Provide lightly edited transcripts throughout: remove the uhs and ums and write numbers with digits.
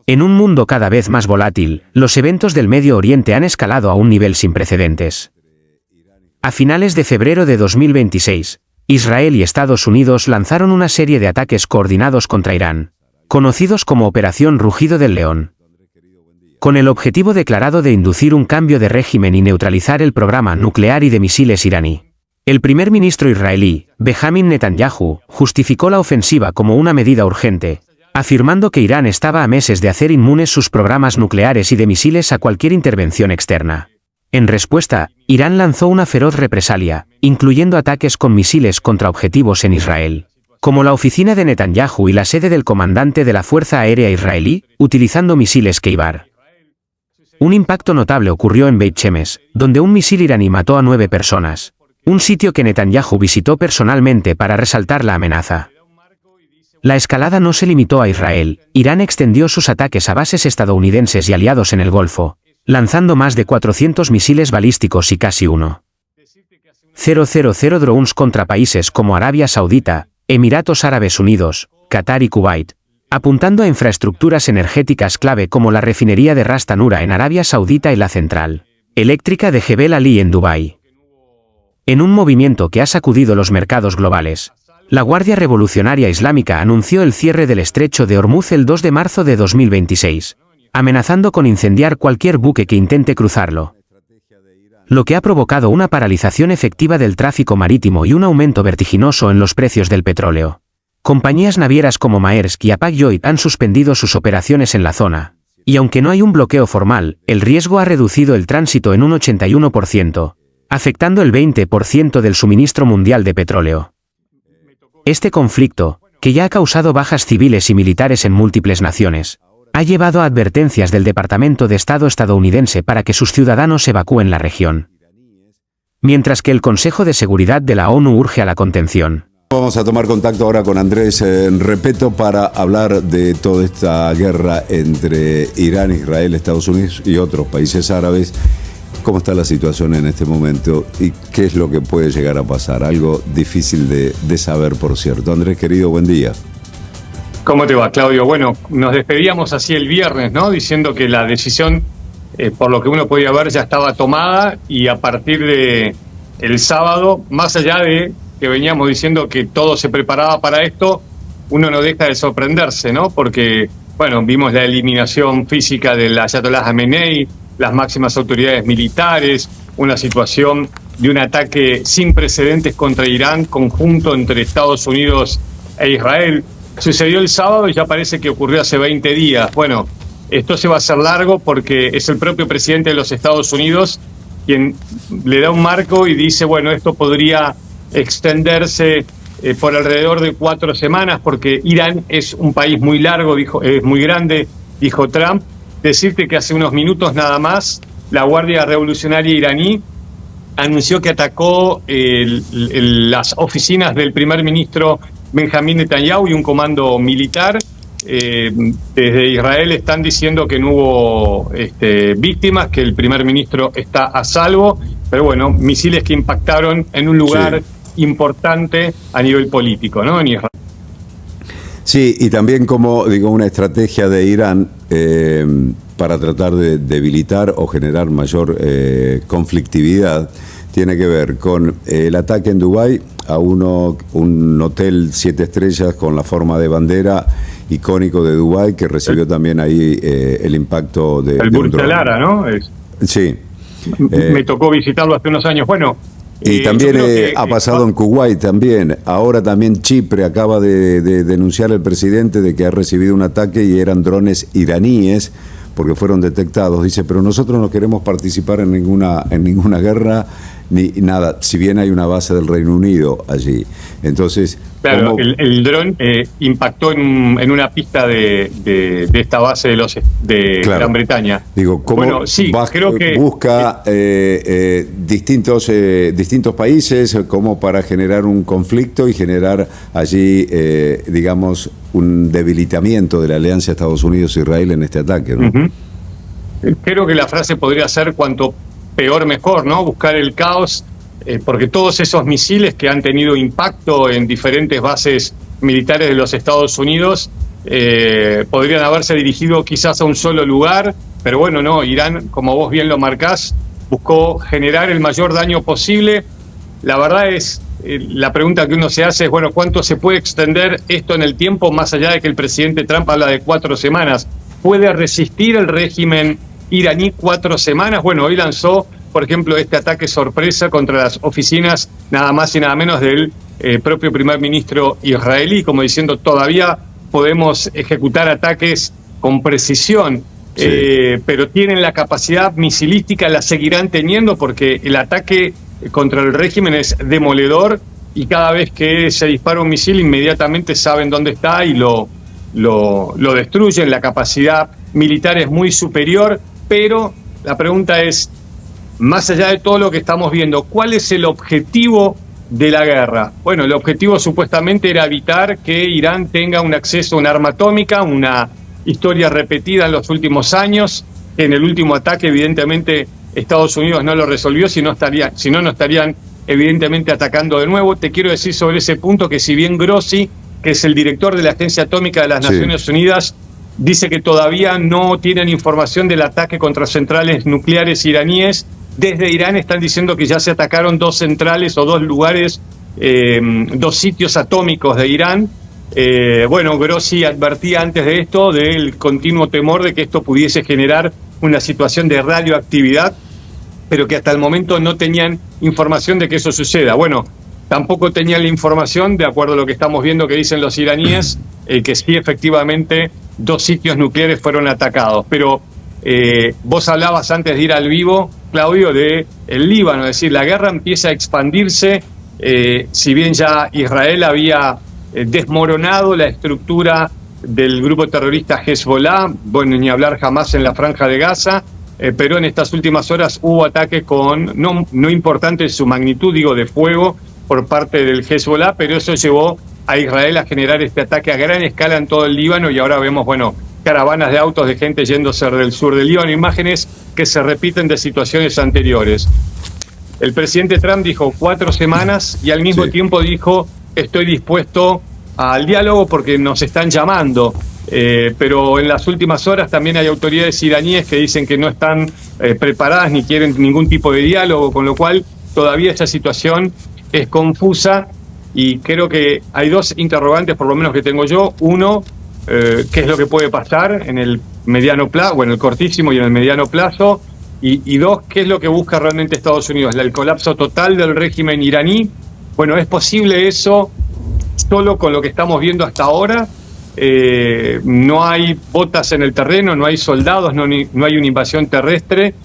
En un mundo cada vez más volátil, los eventos del Medio Oriente han escalado a un nivel sin precedentes. A finales de febrero de 2026, Israel y Estados Unidos lanzaron una serie de ataques coordinados contra Irán, conocidos como Operación Rugido del León, con el objetivo declarado de inducir un cambio de régimen y neutralizar el programa nuclear y de misiles iraní. El primer ministro israelí, Benjamin Netanyahu, justificó la ofensiva como una medida urgente, afirmando que Irán estaba a meses de hacer inmunes sus programas nucleares y de misiles a cualquier intervención externa. En respuesta, Irán lanzó una feroz represalia, incluyendo ataques con misiles contra objetivos en Israel, como la oficina de Netanyahu y la sede del comandante de la Fuerza Aérea Israelí, utilizando misiles Keibar. Un impacto notable ocurrió en Beit Shemesh, donde un misil iraní mató a 9 personas, un sitio que Netanyahu visitó personalmente para resaltar la amenaza. La escalada no se limitó a Israel. Irán extendió sus ataques a bases estadounidenses y aliados en el Golfo, lanzando más de 400 misiles balísticos y casi 1,000 drones contra países como Arabia Saudita, Emiratos Árabes Unidos, Qatar y Kuwait, apuntando a infraestructuras energéticas clave como la refinería de Ras Tanura en Arabia Saudita y la central eléctrica de Jebel Ali en Dubái. En un movimiento que ha sacudido los mercados globales, la Guardia Revolucionaria Islámica anunció el cierre del estrecho de Hormuz el 2 de marzo de 2026, amenazando con incendiar cualquier buque que intente cruzarlo, lo que ha provocado una paralización efectiva del tráfico marítimo y un aumento vertiginoso en los precios del petróleo. Compañías navieras como Maersk y Hapag-Lloyd han suspendido sus operaciones en la zona, y aunque no hay un bloqueo formal, el riesgo ha reducido el tránsito en un 81%, afectando el 20% del suministro mundial de petróleo. Este conflicto, que ya ha causado bajas civiles y militares en múltiples naciones, ha llevado a advertencias del Departamento de Estado estadounidense para que sus ciudadanos evacúen la región, mientras que el Consejo de Seguridad de la ONU urge a la contención. Vamos a tomar contacto ahora con Andrés Repetto para hablar de toda esta guerra entre Irán, Israel, Estados Unidos y otros países árabes. ¿Cómo está la situación en este momento y qué es lo que puede llegar a pasar? Algo difícil de saber, por cierto. Andrés, querido, buen día. ¿Cómo te va, Claudio? Bueno, nos despedíamos así el viernes, ¿no? Diciendo que la decisión, por lo que uno podía ver, ya estaba tomada, y a partir de el sábado, más allá de que veníamos diciendo que todo se preparaba para esto, uno no deja de sorprenderse, ¿no? Porque, bueno, vimos la eliminación física del Ayatollah Khamenei, las máximas autoridades militares, una situación de un ataque sin precedentes contra Irán, conjunto entre Estados Unidos e Israel. Sucedió el sábado y ya parece que ocurrió hace 20 días. Bueno, esto se va a hacer largo porque es el propio presidente de los Estados Unidos quien le da un marco y dice, bueno, esto podría extenderse por alrededor de 4 semanas, porque Irán es un país muy largo, es muy grande, dijo Trump. Decirte que hace unos minutos nada más, la Guardia Revolucionaria iraní anunció que atacó las oficinas del primer ministro Benjamin Netanyahu y un comando militar. Desde Israel están diciendo que no hubo víctimas, que el primer ministro está a salvo, pero bueno, misiles que impactaron en un lugar importante a nivel político, ¿no? En Israel. Sí, y también como digo, una estrategia de Irán para tratar de debilitar o generar mayor conflictividad tiene que ver con el ataque en Dubái a un hotel 7 estrellas con la forma de bandera icónico de Dubái, que recibió también ahí el impacto de el Burj Al Arab, ¿no? Sí. Me tocó visitarlo hace unos años. Bueno, y también ha pasado en Kuwait también. Ahora también Chipre acaba de denunciar el presidente de que ha recibido un ataque y eran drones iraníes porque fueron detectados. Dice, pero nosotros no queremos participar en ninguna guerra ni nada, si bien hay una base del Reino Unido allí. Entonces, claro, el dron impactó en una pista de esta base de claro, Gran Bretaña. Digo, ¿cómo bueno, sí, creo que busca distintos países como para generar un conflicto y generar allí, digamos, un debilitamiento de la alianza Estados Unidos-Israel en este ataque, ¿no? Creo que la frase podría ser cuanto peor mejor, ¿no? Buscar el caos, porque todos esos misiles que han tenido impacto en diferentes bases militares de los Estados Unidos podrían haberse dirigido quizás a un solo lugar, pero bueno, no, Irán, como vos bien lo marcás, buscó generar el mayor daño posible. La verdad es, la pregunta que uno se hace es, bueno, ¿cuánto se puede extender esto en el tiempo, más allá de que el presidente Trump habla de 4 semanas? ¿Puede resistir el régimen iraní 4 semanas? Bueno, hoy lanzó, por ejemplo, este ataque sorpresa contra las oficinas, nada más y nada menos, del propio primer ministro israelí, como diciendo, todavía podemos ejecutar ataques con precisión. Sí. Pero tienen la capacidad misilística, la seguirán teniendo, porque el ataque contra el régimen es demoledor y cada vez que se dispara un misil inmediatamente saben dónde está y lo destruyen. La capacidad militar es muy superior, pero la pregunta es, más allá de todo lo que estamos viendo, ¿cuál es el objetivo de la guerra? Bueno, el objetivo supuestamente era evitar que Irán tenga un acceso a un arma atómica, una historia repetida en los últimos años. En el último ataque, evidentemente, Estados Unidos no lo resolvió, si no, no estarían evidentemente atacando de nuevo. Te quiero decir sobre ese punto que si bien Grossi, que es el director de la Agencia Atómica de las Naciones Unidas, dice que todavía no tienen información del ataque contra centrales nucleares iraníes, desde Irán están diciendo que ya se atacaron 2 centrales o 2 lugares, 2 sitios atómicos de Irán. Bueno, Grossi advertía antes de esto del continuo temor de que esto pudiese generar una situación de radioactividad, pero que hasta el momento no tenían información de que eso suceda. Bueno, tampoco tenían la información, de acuerdo a lo que estamos viendo que dicen los iraníes, que sí, efectivamente, 2 sitios nucleares fueron atacados. Pero vos hablabas antes de ir al vivo, Claudio, de el Líbano, es decir, la guerra empieza a expandirse, si bien ya Israel había desmoronado la estructura del grupo terrorista Hezbollah, bueno, ni hablar jamás en la Franja de Gaza, pero en estas últimas horas hubo ataques con, no importante en su magnitud, digo, de fuego por parte del Hezbollah, pero eso llevó a Israel a generar este ataque a gran escala en todo el Líbano, y ahora vemos, bueno, caravanas de autos de gente yéndose del sur del Líbano, imágenes que se repiten de situaciones anteriores. El presidente Trump dijo 4 semanas y al mismo tiempo dijo, estoy dispuesto al diálogo porque nos están llamando, pero en las últimas horas también hay autoridades iraníes que dicen que no están preparadas ni quieren ningún tipo de diálogo, con lo cual todavía esta situación es confusa y creo que hay 2 interrogantes por lo menos que tengo yo. Uno, qué es lo que puede pasar en el mediano plazo, o en el cortísimo y en el mediano plazo, y 2, qué es lo que busca realmente Estados Unidos, el colapso total del régimen iraní. Bueno, ¿es posible eso solo con lo que estamos viendo hasta ahora? No hay botas en el terreno, no hay soldados, no hay una invasión terrestre,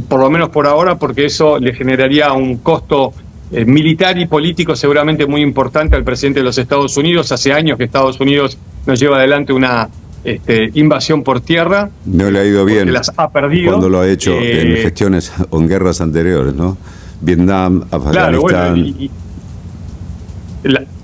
por lo menos por ahora, porque eso le generaría un costo militar y político seguramente muy importante al presidente de los Estados Unidos. Hace años que Estados Unidos nos lleva adelante una invasión por tierra. No le ha ido bien, las ha perdido cuando lo ha hecho en gestiones o en guerras anteriores, ¿no? Vietnam, Afganistán. Claro, bueno,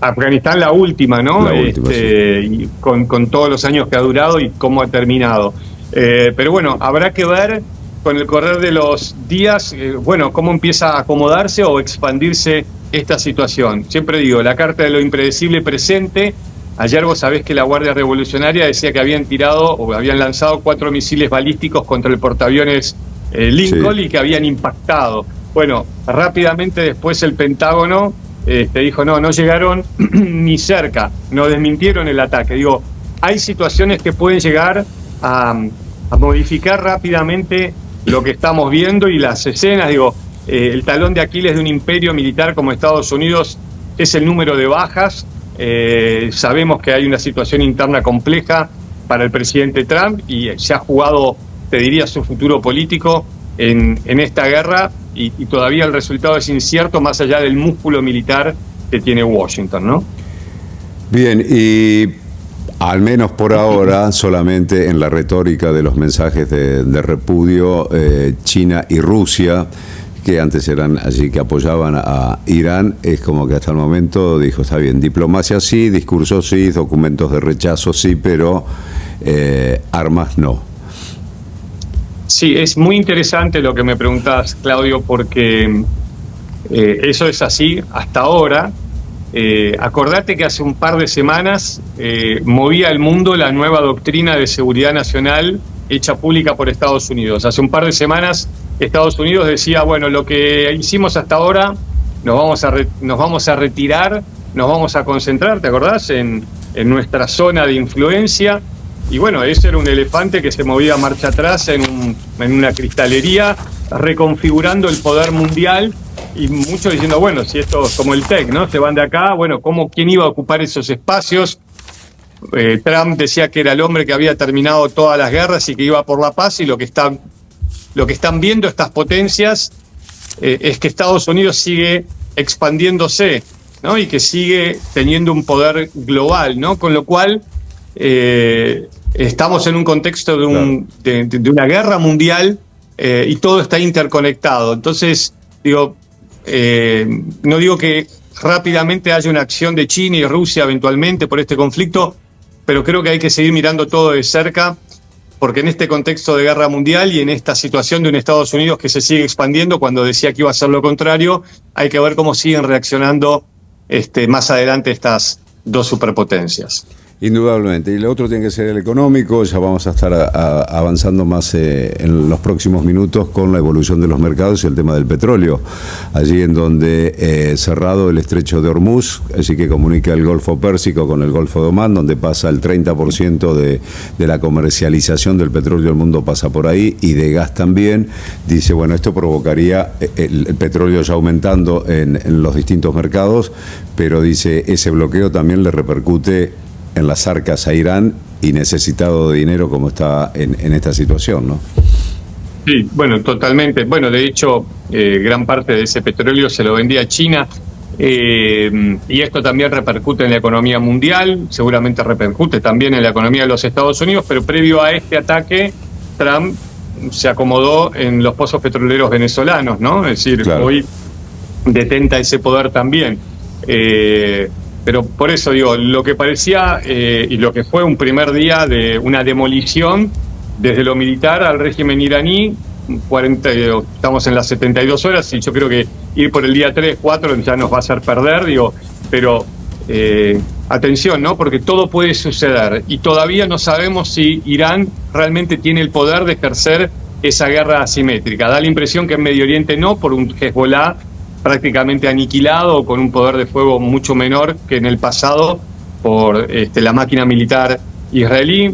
Afganistán la última, ¿no? La última, y con todos los años que ha durado y cómo ha terminado. Pero bueno, habrá que ver con el correr de los días, bueno, cómo empieza a acomodarse o expandirse esta situación. Siempre digo, la carta de lo impredecible presente. Ayer vos sabés que la Guardia Revolucionaria decía que habían tirado o habían lanzado 4 misiles balísticos contra el portaaviones Lincoln y que habían impactado. Bueno, rápidamente después el Pentágono dijo, no llegaron ni cerca, no desmintieron el ataque. Digo, hay situaciones que pueden llegar a modificar rápidamente lo que estamos viendo y las escenas. Digo, el talón de Aquiles de un imperio militar como Estados Unidos es el número de bajas. Sabemos que hay una situación interna compleja para el presidente Trump y se ha jugado, te diría, su futuro político en esta guerra y todavía el resultado es incierto más allá del músculo militar que tiene Washington, ¿no? Bien, y al menos por ahora, solamente en la retórica de los mensajes de repudio, China y Rusia, que antes eran allí que apoyaban a Irán, es como que hasta el momento dijo, está bien, diplomacia sí, discurso sí, documentos de rechazo sí, pero armas no. Sí, es muy interesante lo que me preguntás, Claudio, porque eso es así hasta ahora. acordate que hace un par de semanas movía el mundo la nueva doctrina de seguridad nacional hecha pública por Estados Unidos. Hace un par de semanas Estados Unidos decía, bueno, lo que hicimos hasta ahora nos vamos a retirar, nos vamos a concentrar, ¿te acordás? En nuestra zona de influencia. Y bueno, ese era un elefante que se movía marcha atrás en una cristalería, reconfigurando el poder mundial, y muchos diciendo, bueno, si esto es como el TEC, ¿no? Se van de acá, bueno, ¿quién iba a ocupar esos espacios? Trump decía que era el hombre que había terminado todas las guerras y que iba por la paz, y lo que están viendo estas potencias es que Estados Unidos sigue expandiéndose, ¿no? Y que sigue teniendo un poder global, ¿no? Con lo cual estamos en un contexto de una guerra mundial, y todo está interconectado. Entonces, digo, no digo que rápidamente haya una acción de China y Rusia eventualmente por este conflicto, pero creo que hay que seguir mirando todo de cerca, porque en este contexto de guerra mundial y en esta situación de un Estados Unidos que se sigue expandiendo, cuando decía que iba a hacer lo contrario, hay que ver cómo siguen reaccionando más adelante estas dos superpotencias. Indudablemente. Y lo otro tiene que ser el económico. Ya vamos a estar avanzando más en los próximos minutos con la evolución de los mercados y el tema del petróleo. Allí en donde cerrado el estrecho de Hormuz, así que comunica el Golfo Pérsico con el Golfo de Omán, donde pasa el 30% de la comercialización del petróleo del mundo pasa por ahí, y de gas también. Dice, bueno, esto provocaría el petróleo ya aumentando en los distintos mercados, pero dice, ese bloqueo también le repercute en las arcas a Irán, y necesitado de dinero como está en esta situación, ¿no? Sí, bueno, totalmente. Bueno, de hecho, gran parte de ese petróleo se lo vendía a China, y esto también repercute en la economía mundial, seguramente repercute también en la economía de los Estados Unidos, pero previo a este ataque, Trump se acomodó en los pozos petroleros venezolanos, ¿no? Es decir, claro, hoy detenta ese poder también. Pero por eso digo, lo que parecía y lo que fue un primer día de una demolición desde lo militar al régimen iraní, estamos en las 72 horas, y yo creo que ir por el día 3, 4 ya nos va a hacer perder, digo, pero atención, ¿no? Porque todo puede suceder, y todavía no sabemos si Irán realmente tiene el poder de ejercer esa guerra asimétrica. Da la impresión que en Medio Oriente no, por un Hezbollah prácticamente aniquilado, con un poder de fuego mucho menor que en el pasado por la máquina militar israelí.